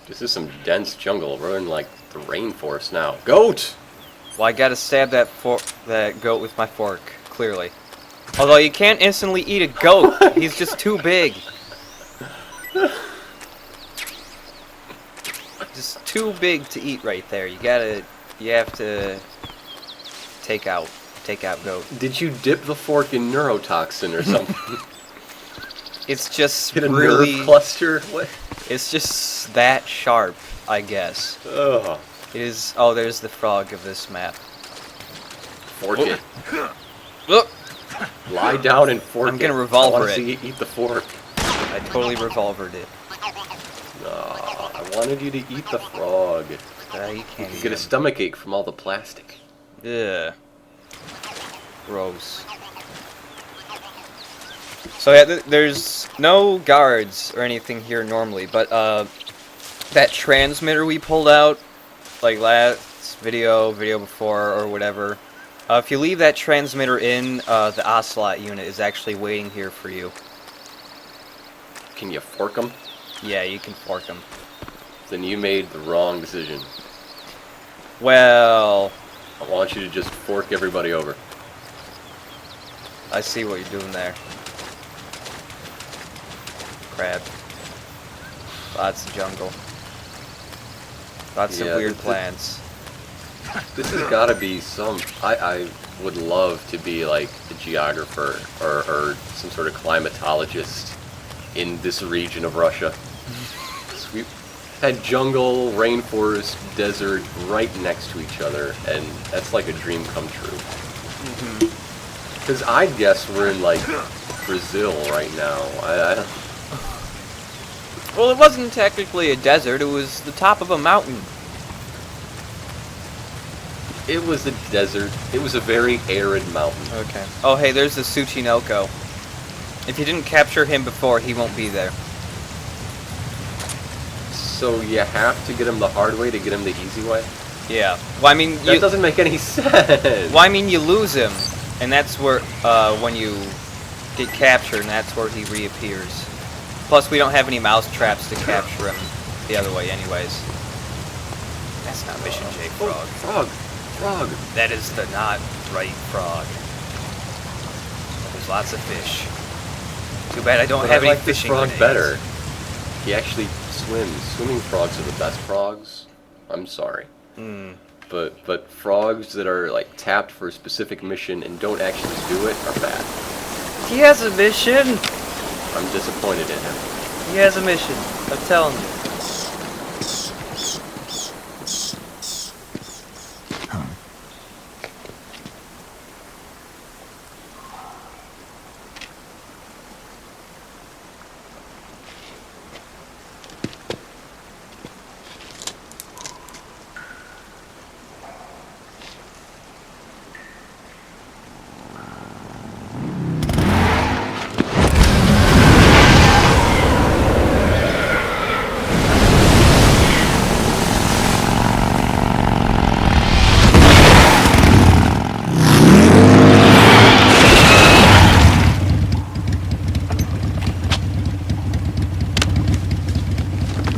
This is some dense jungle. We're in like the rainforest now. Goat! Well, I gotta stab that goat with my fork, clearly. Although you can't instantly eat a goat. He's just too big. Just too big to eat right there. You have to take out goat. Did you dip the fork in neurotoxin or something? It's just Get a really nerve cluster? What? It's just that sharp, I guess. Ugh. It is. Oh, there's the frog of this map. Fork it. Look, Lie down and fork it. I'm gonna revolver I wanna it. see you eat the fork. I totally revolvered it. I wanted you to eat the frog. You can't You get a stomachache from all the plastic. Ugh. Gross. So yeah, there's no guards or anything here normally, but that transmitter we pulled out, like last video before, or whatever, if you leave that transmitter in, the Ocelot unit is actually waiting here for you. Can you fork them? Yeah, you can fork them. Then you made the wrong decision. Well, I want you to just fork everybody over. I see what you're doing there. Crab. Lots of jungle. Lots of weird plants. This has got to be some... I would love to be like a geographer or some sort of climatologist in this region of Russia. We had jungle, rainforest, desert right next to each other, and that's like a dream come true. Because I'd guess we're in like Brazil right now. I don't... Well, it wasn't technically a desert, it was the top of a mountain. It was a desert. It was a very arid mountain. Okay. Oh, hey, there's the Tsuchinoko. If you didn't capture him before, he won't be there. So you have to get him the hard way to get him the easy way? Yeah. Well, I mean, That doesn't make any sense. Well, I mean, you lose him, and that's where, when you get captured, and that's where he reappears. Plus, we don't have any mouse traps to capture him the other way anyways. That's not Mission J, Frog. Frog. That is the not right frog. There's lots of fish. Too bad I don't have any fishing frog grenades. better. He actually swims. Swimming frogs are the best frogs. I'm sorry. But frogs that are like tapped for a specific mission and don't actually do it are bad. He has a mission! I'm disappointed in him. He has a mission. I'm telling you.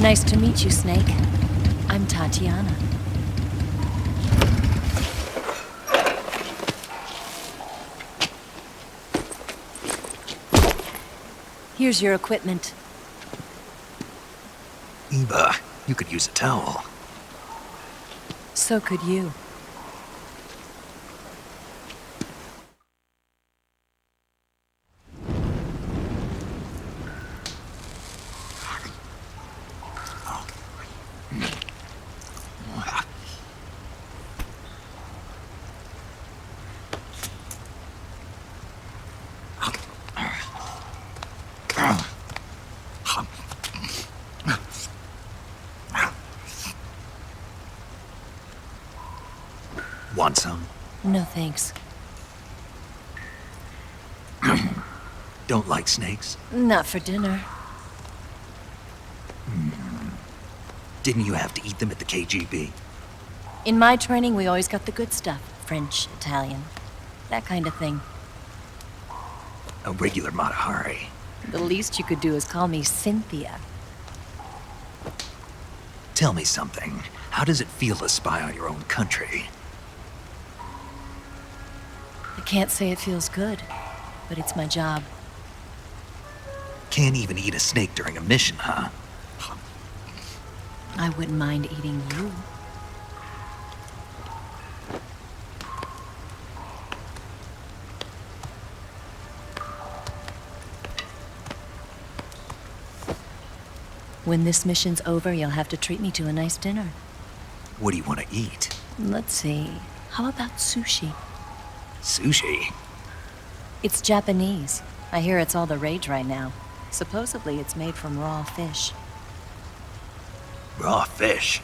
Nice to meet you, Snake. I'm Tatiana. Here's your equipment. Eva, you could use a towel. So could you. Want some? No thanks. Don't like snakes? Not for dinner. Didn't you have to eat them at the KGB? In my training, we always got the good stuff. French, Italian, that kind of thing. A regular Matahari. The least you could do is call me Cynthia. Tell me something. How does it feel to spy on your own country? I can't say it feels good, but it's my job. Can't even eat a snake during a mission, huh? I wouldn't mind eating you. When this mission's over, you'll have to treat me to a nice dinner. What do you want to eat? Let's see. How about sushi? Sushi? It's Japanese. I hear it's all the rage right now. Supposedly, it's made from raw fish. Raw fish?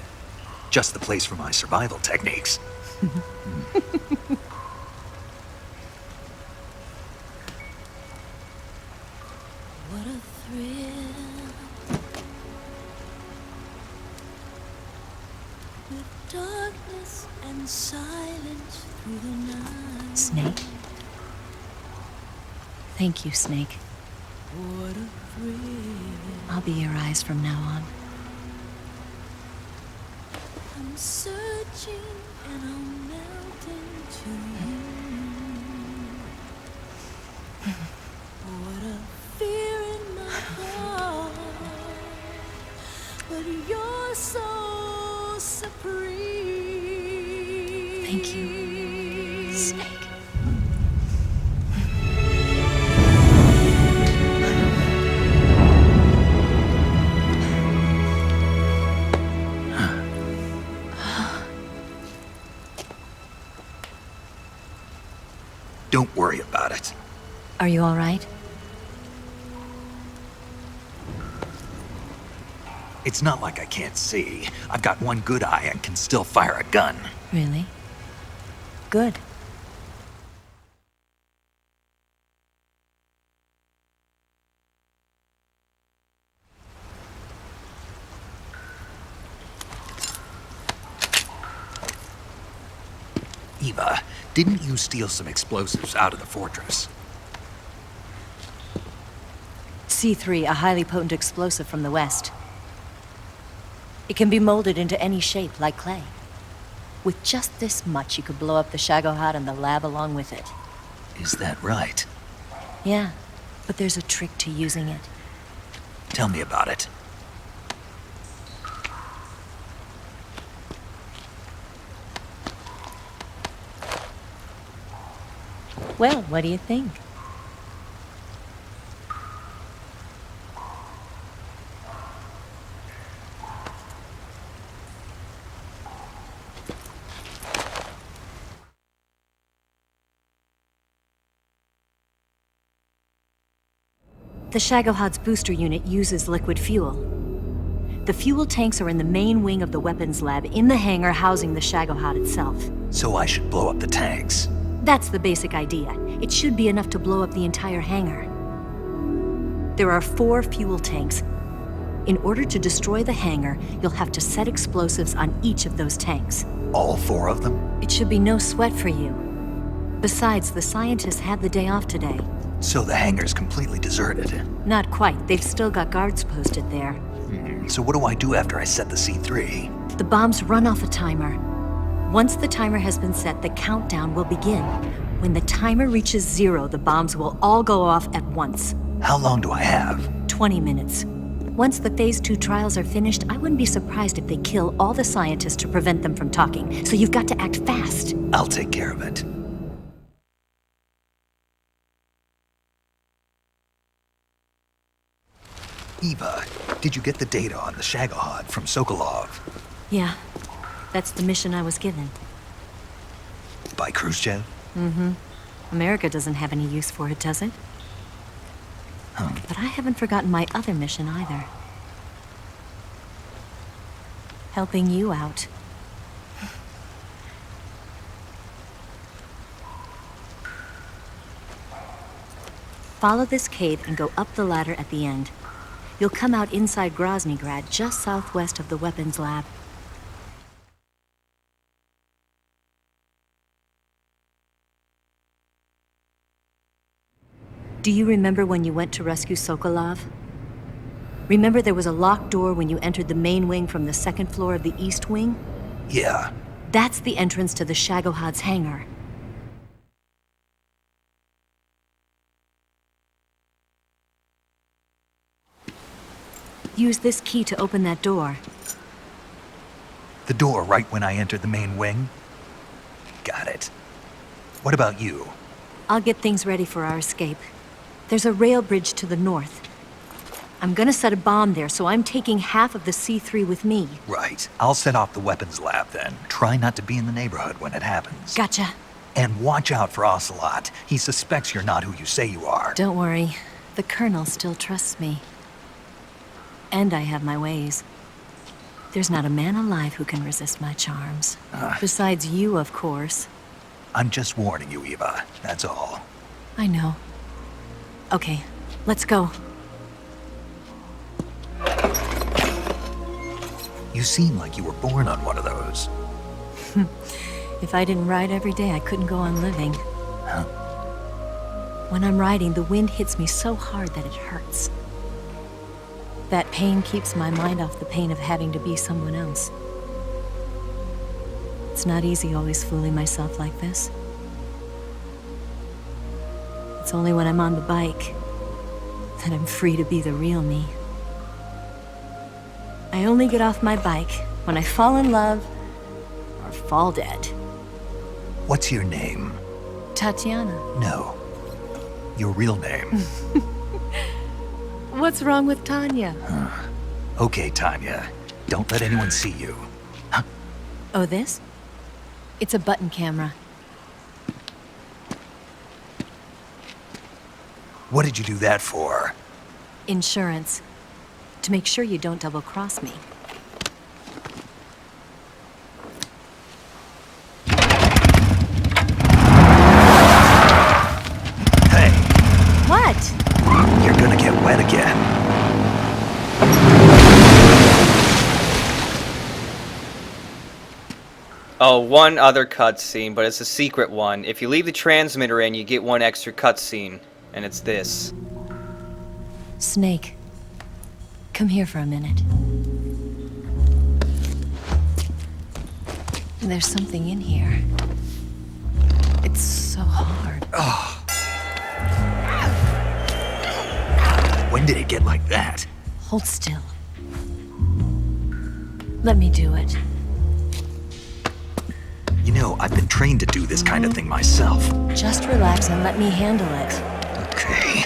Just the place for my survival techniques. What a thrill. With darkness and silence through the night. Snake? Thank you, Snake. What a thrill. I'll be your eyes from now on. I'm searching and I'm melting to you. What a fear in my heart, but you're so supreme. Thank you, Snake. Don't worry about it. Are you all right? It's not like I can't see. I've got one good eye and can still fire a gun. Really? Good. Eva, didn't you steal some explosives out of the fortress? C3, a highly potent explosive from the west. It can be molded into any shape, like clay. With just this much, you could blow up the Shagohod and the lab along with it. Is that right? Yeah, but there's a trick to using it. Tell me about it. Well, what do you think? The Shagohod's booster unit uses liquid fuel. The fuel tanks are in the main wing of the weapons lab in the hangar housing the Shagohod itself. So I should blow up the tanks. That's the basic idea. It should be enough to blow up the entire hangar. There are 4 fuel tanks. In order to destroy the hangar, you'll have to set explosives on each of those tanks. All 4 of them? It should be no sweat for you. Besides, the scientists had the day off today. So the hangar's completely deserted. Not quite. They've still got guards posted there. So what do I do after I set the C3? The bombs run off a timer. Once the timer has been set, the countdown will begin. When the timer reaches 0, the bombs will all go off at once. How long do I have? 20 minutes. Once the Phase 2 trials are finished, I wouldn't be surprised if they kill all the scientists to prevent them from talking. So you've got to act fast. I'll take care of it. Eva, did you get the data on the Shagohod from Sokolov? Yeah, that's the mission I was given. By Khrushchev? Mm-hmm. America doesn't have any use for it, does it? But I haven't forgotten my other mission either. Helping you out. Follow this cave and go up the ladder at the end. You'll come out inside Groznygrad, just southwest of the weapons lab. Do you remember when you went to rescue Sokolov? Remember there was a locked door when you entered the main wing from the second floor of the east wing? Yeah. That's the entrance to the Shagohod's hangar. Use this key to open that door. The door right when I entered the main wing? Got it. What about you? I'll get things ready for our escape. There's a rail bridge to the north. I'm gonna set a bomb there, so I'm taking half of the C3 with me. Right. I'll set off the weapons lab then. Try not to be in the neighborhood when it happens. Gotcha. And watch out for Ocelot. He suspects you're not who you say you are. Don't worry. The Colonel still trusts me. And I have my ways. There's not a man alive who can resist my charms. Besides you, of course. I'm just warning you, Eva. That's all. I know. Okay, let's go. You seem like you were born on one of those. If I didn't ride every day, I couldn't go on living. Huh? When I'm riding, the wind hits me so hard that it hurts. That pain keeps my mind off the pain of having to be someone else. It's not easy always fooling myself like this. It's only when I'm on the bike that I'm free to be the real me. I only get off my bike when I fall in love or fall dead. What's your name? Tatiana. No. Your real name. What's wrong with Tanya? Okay, Tanya. Don't let anyone see you. Oh, this? It's a button camera. What did you do that for? Insurance. To make sure you don't double-cross me. Hey, What? you're gonna get wet again. Oh, one other cutscene, but it's a secret one. If you leave the transmitter in, you get one extra cutscene, and it's this. Snake. Come here for a minute. There's something in here. It's so hard. When did it get like that? Hold still. Let me do it. You know, I've been trained to do this kind of thing myself. Just relax and let me handle it. Okay.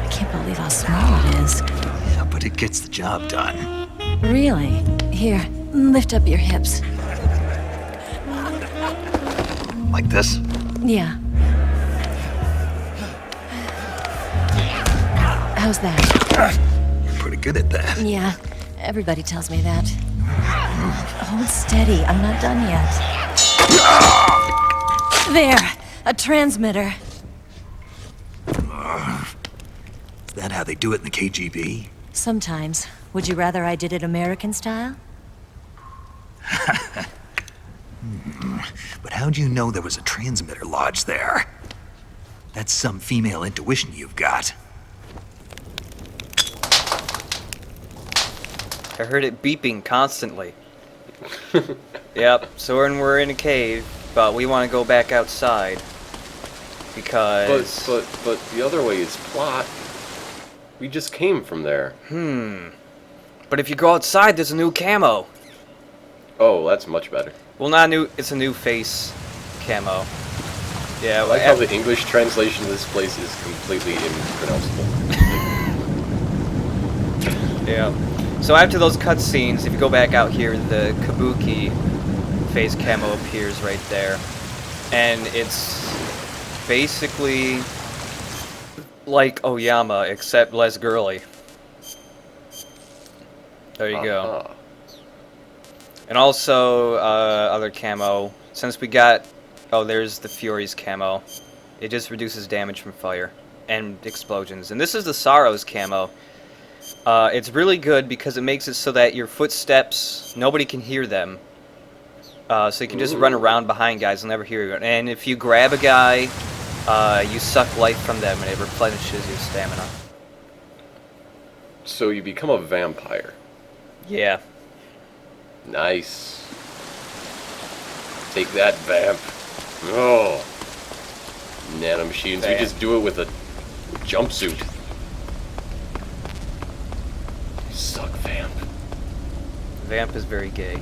I can't believe how small it is. Yeah, but it gets the job done. Really? Here, lift up your hips. Like this? Yeah. How's that? You're pretty good at that. Yeah, everybody tells me that. Hold steady, I'm not done yet. There, a transmitter. Is that how they do it in the KGB? Sometimes. Would you rather I did it American style? But how'd you know there was a transmitter lodged there? That's some female intuition you've got. I heard it beeping constantly. Yep, so we're in a cave, but we want to go back outside. Because... But the other way is plot. We just came from there. But if you go outside, there's a new camo. Oh, that's much better. Well, not new, it's a new face camo. Yeah, I like how the English translation of this place is completely impronounceable. Yeah. So after those cutscenes, if you go back out here, the Kabuki face camo appears right there. And it's basically like Oyama, except less girly. There you go. Uh-huh. And also, other camo. Since we got... Oh, there's the Fury's camo. It just reduces damage from fire and explosions. And this is the Sorrow's camo. It's really good because it makes it so that your footsteps, nobody can hear them. So you can just run around behind guys and never hear you. And if you grab a guy, you suck life from them and it replenishes your stamina. So you become a vampire. Yeah. Nice. Take that, vamp. Oh. Nanomachines. We Vamp. just do it with a jumpsuit. You suck, vamp. Vamp is very gay.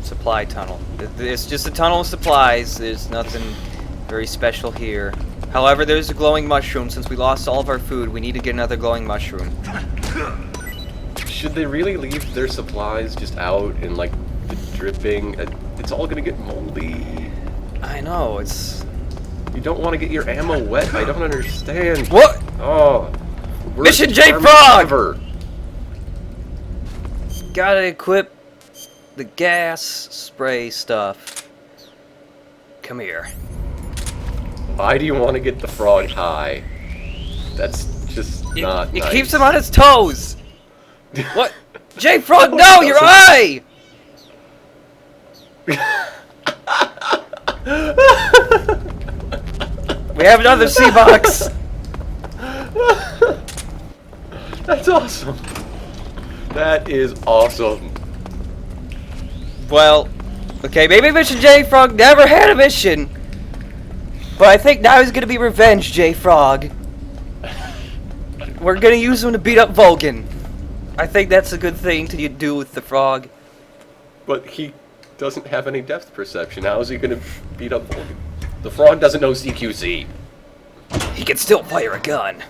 Supply tunnel. It's just a tunnel of supplies. There's nothing very special here. However, there's a glowing mushroom. Since we lost all of our food, we need to get another glowing mushroom. Should they really leave their supplies just out in, like, the dripping? It's all gonna get moldy. I know, it's... You don't want to get your ammo wet. I don't understand. What? Oh. Mission J army Frog! ever. Gotta equip the gas spray stuff. Come here. Why do you want to get the frog high? That's just not It nice. keeps him on his toes! What? J Frog, no, your eye! We have another C-Box! That's awesome. That is awesome. Well, okay, maybe Mission J Frog never had a mission. But I think now he's gonna be revenge, J Frog. We're gonna use him to beat up Vulcan. I think that's a good thing to do with the frog. But he doesn't have any depth perception. How is he going to beat up Vulcan? The frog doesn't know CQC. He can still fire a gun.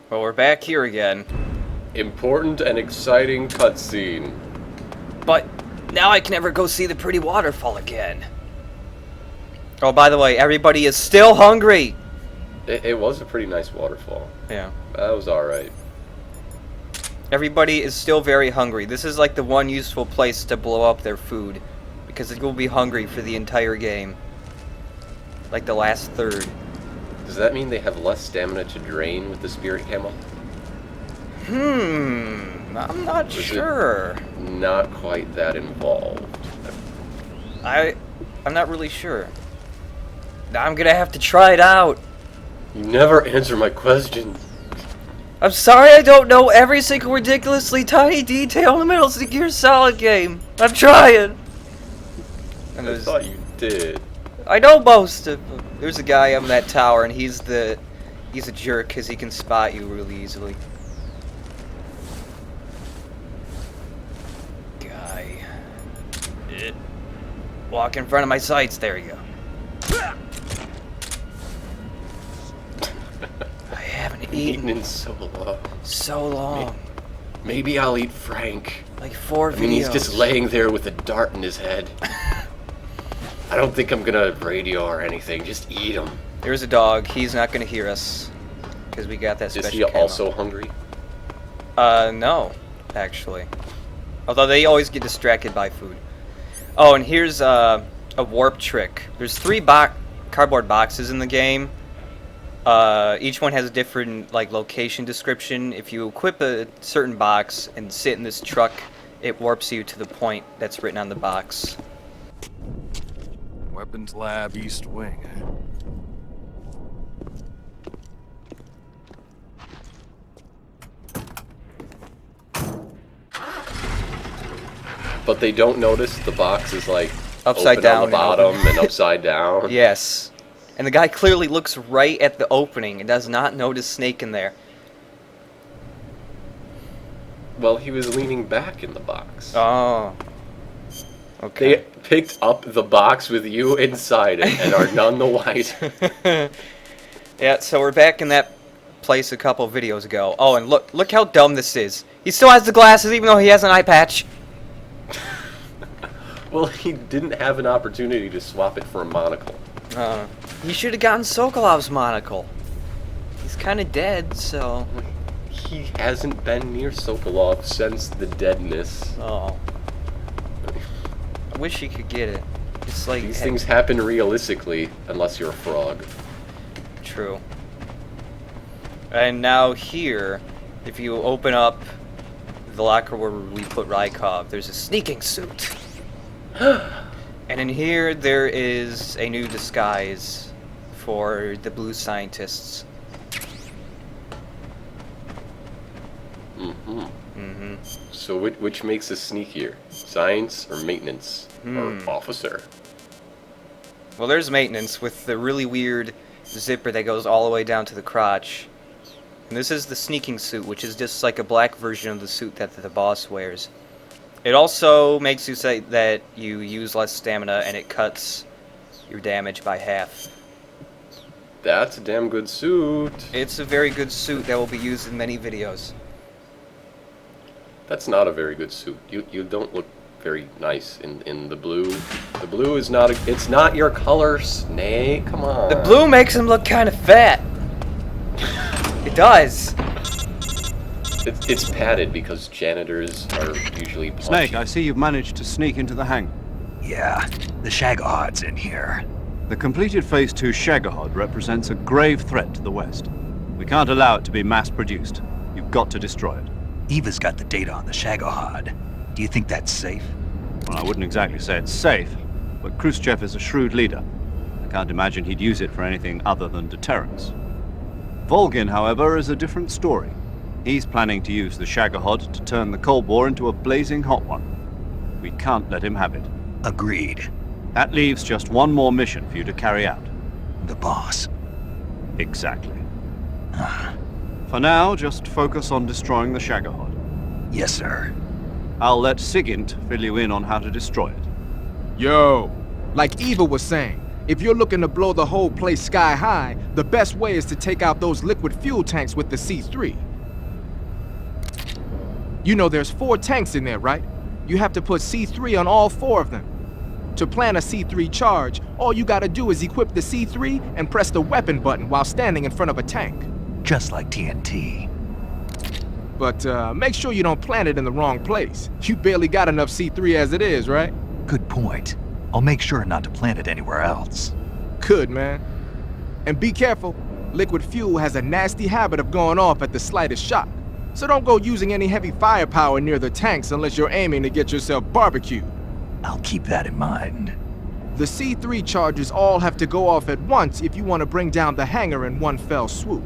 Well, we're back here again. Important and exciting cutscene. But now I can never go see the pretty waterfall again. Oh, by the way, everybody is still hungry. It was a pretty nice waterfall. Yeah. That was alright. Everybody is still very hungry. This is like the one useful place to blow up their food. Because it will be hungry for the entire game. Like the last third. Does that mean they have less stamina to drain with the spirit camel? I'm not sure. Not quite that involved. I'm not really sure. I'm gonna have to try it out. You never answer my question. I'm sorry I don't know every single ridiculously tiny detail in the Metal Gear Solid game. I'm trying. And I there's, thought you did. I know most of them. There's a guy up in that tower, and he's a jerk because he can spot you really easily. Guy. Walk in front of my sights. There you go. I haven't Eaten eaten in so long. so long. Maybe I'll eat Frank. Like 4 videos. I mean, he's just laying there with a dart in his head. I don't think I'm gonna radio or anything. Just eat him. There's a dog. He's not gonna hear us because we got that special Is he camo. also hungry? No, actually. Although they always get distracted by food. Oh, and here's a warp trick. There's 3 cardboard boxes in the game. Each one has a different location description. If you equip a certain box and sit in this truck, it warps you to the point that's written on the box. Weapons Lab East Wing. But they don't notice the box is like Upside open down on and the bottom open. and upside down. Yes. And the guy clearly looks right at the opening and does not notice Snake in there. Well, he was leaning back in the box. Oh. They Okay. picked up the box with you inside it and are none the wiser. Yeah, so we're back in that place a couple videos ago. Oh, and look how dumb this is. He still has the glasses even though he has an eye patch. Well, he didn't have an opportunity to swap it for a monocle. He should have gotten Sokolov's monocle. He's kind of dead, so... He hasn't been near Sokolov since the deadness. Oh. I wish he could get it. It's like... These things happen realistically, unless you're a frog. True. And now here, if you open up the locker where we put Rykov, there's a sneaking suit. And in here, there is a new disguise for the blue scientists. So which makes us sneakier? Science or maintenance? Or officer? Well, there's maintenance with the really weird zipper that goes all the way down to the crotch. And this is the sneaking suit, which is just like a black version of the suit that the boss wears. It also makes you say that you use less stamina, and it cuts your damage by half. That's a damn good suit. It's a very good suit that will be used in many videos. That's not a very good suit. You don't look very nice in the blue. The blue is not it's not your color, Snake. Come on. The blue makes him look kind of fat. It does. It's padded because janitors are usually punchy. Snake, I see you've managed to sneak into the hangar. Yeah, the Shagahad's in here. The completed Phase 2 Shagahod represents a grave threat to the West. We can't allow it to be mass-produced. You've got to destroy it. Eva's got the data on the Shagahad. Do you think that's safe? Well, I wouldn't exactly say it's safe, but Khrushchev is a shrewd leader. I can't imagine he'd use it for anything other than deterrence. Volgin, however, is a different story. He's planning to use the Shagahod to turn the Cold War into a blazing hot one. We can't let him have it. Agreed. That leaves just one more mission for you to carry out. The boss. Exactly. For now, just focus on destroying the Shagahod. Yes, sir. I'll let Sigint fill you in on how to destroy it. Yo, like Eva was saying, if you're looking to blow the whole place sky high, the best way is to take out those liquid fuel tanks with the C3. You know there's 4 tanks in there, right? You have to put C3 on all 4 of them. To plant a C3 charge, all you gotta do is equip the C3 and press the weapon button while standing in front of a tank. Just like TNT. But make sure you don't plant it in the wrong place. You barely got enough C3 as it is, right? Good point. I'll make sure not to plant it anywhere else. Good, man. And be careful. Liquid fuel has a nasty habit of going off at the slightest shock. So don't go using any heavy firepower near the tanks unless you're aiming to get yourself barbecued. I'll keep that in mind. The C3 charges all have to go off at once if you want to bring down the hangar in one fell swoop.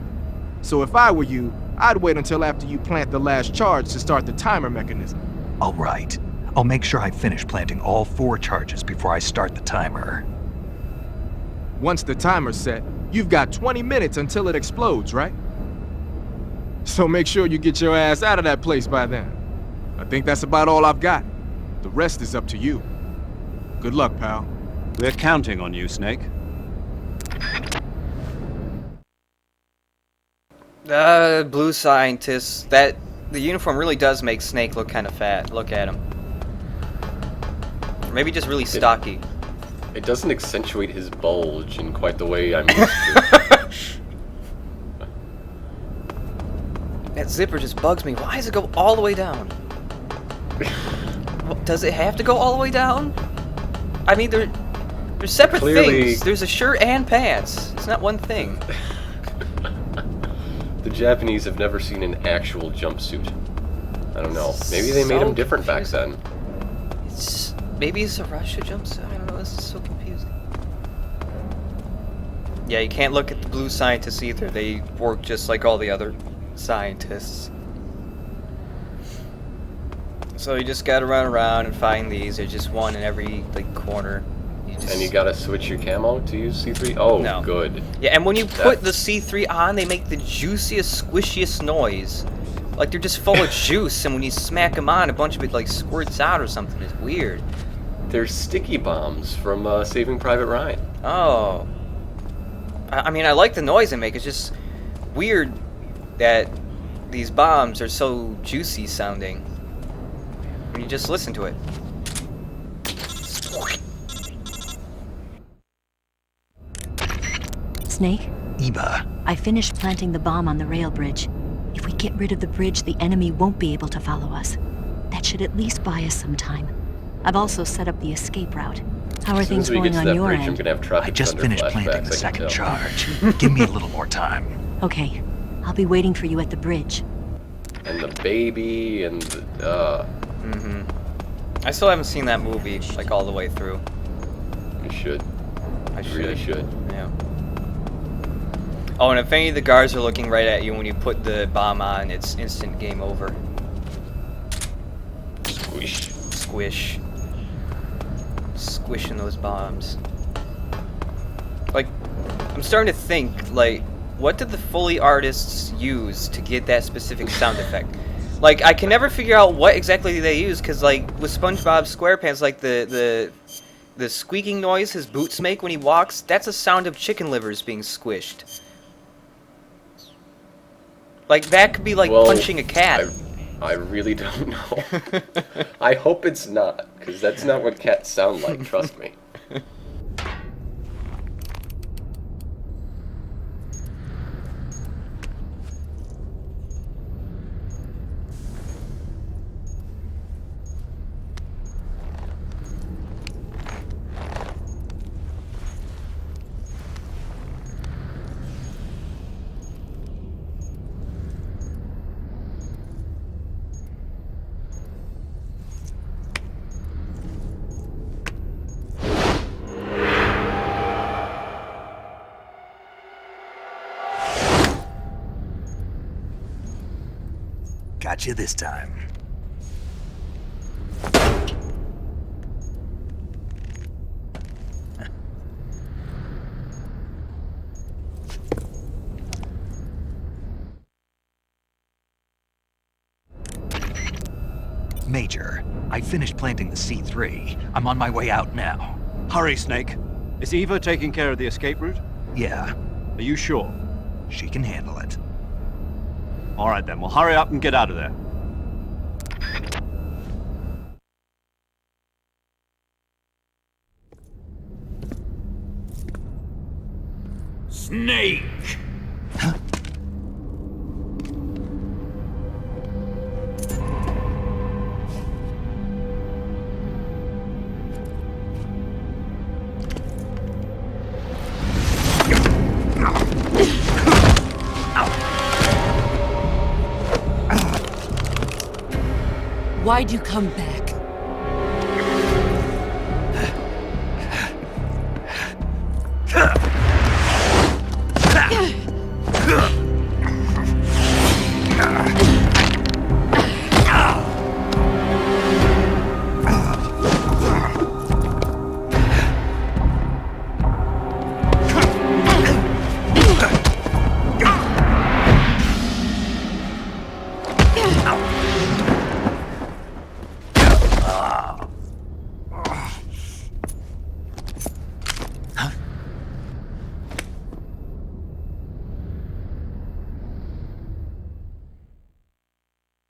So if I were you, I'd wait until after you plant the last charge to start the timer mechanism. All right. I'll make sure I finish planting all 4 charges before I start the timer. Once the timer's set, you've got 20 minutes until it explodes, right? So make sure you get your ass out of that place by then. I think that's about all I've got. The rest is up to you. Good luck, pal. We're counting on you, Snake. Blue scientists. The uniform really does make Snake look kind of fat. Look at him. Or maybe just really stocky. It doesn't accentuate his bulge in quite the way I'm used to. That zipper just bugs me. Why does it go all the way down? Does it have to go all the way down? I mean, they're separate Clearly- things. There's a shirt and pants. It's not one thing. The Japanese have never seen an actual jumpsuit. I don't know. Maybe they made So them different back then. Maybe it's a Russia jumpsuit. I don't know. This is so confusing. Yeah, you can't look at the blue scientists either. They work just like all the other scientists. So you just gotta run around and find these. There's just one in every like corner. And you gotta switch your camo to use C3? Oh, No. good. Yeah, and when you put the C3 on, they make the juiciest, squishiest noise. Like they're just full of juice, and when you smack them on, a bunch of it like squirts out or something. It's weird. They're sticky bombs from Saving Private Ryan. Oh. I mean, I like the noise they make. It's just weird that these bombs are so juicy sounding when you just listen to it. Snake, Eva, I finished planting the bomb on the rail bridge. If we get rid of the bridge, the enemy won't be able to follow us. That should at least buy us some time. I've also set up the escape route. How are As soon things as we going get to on that your bridge, I'm end? gonna have Tropic I just Thunder finished flashbacks, planting I the can second tell. charge. Give me a little more time. Okay, I'll be waiting for you at the bridge. And the baby, and the, I still haven't seen that movie like all the way through. you should. I You really should. Yeah. Oh, and if any of the guards are looking right at you when you put the bomb on, it's instant game over. Squish. Squish. Squishing those bombs. Like, I'm starting to think, like, what did the Foley artists use to get that specific sound effect? Like, I can never figure out what exactly they use, because, like, with SpongeBob SquarePants, like, the squeaking noise his boots make when he walks, that's a sound of chicken livers being squished. Like, that could be like Well, punching a cat. I really don't know. I hope it's not, because that's not what cats sound like, trust me. Got you this time. Major, I finished planting the C3. I'm on my way out now. Hurry, Snake. Is Eva taking care of the escape route? Yeah, Are you sure? she can handle it. All right then, well hurry up and get out of there. Snake! Why'd you come back?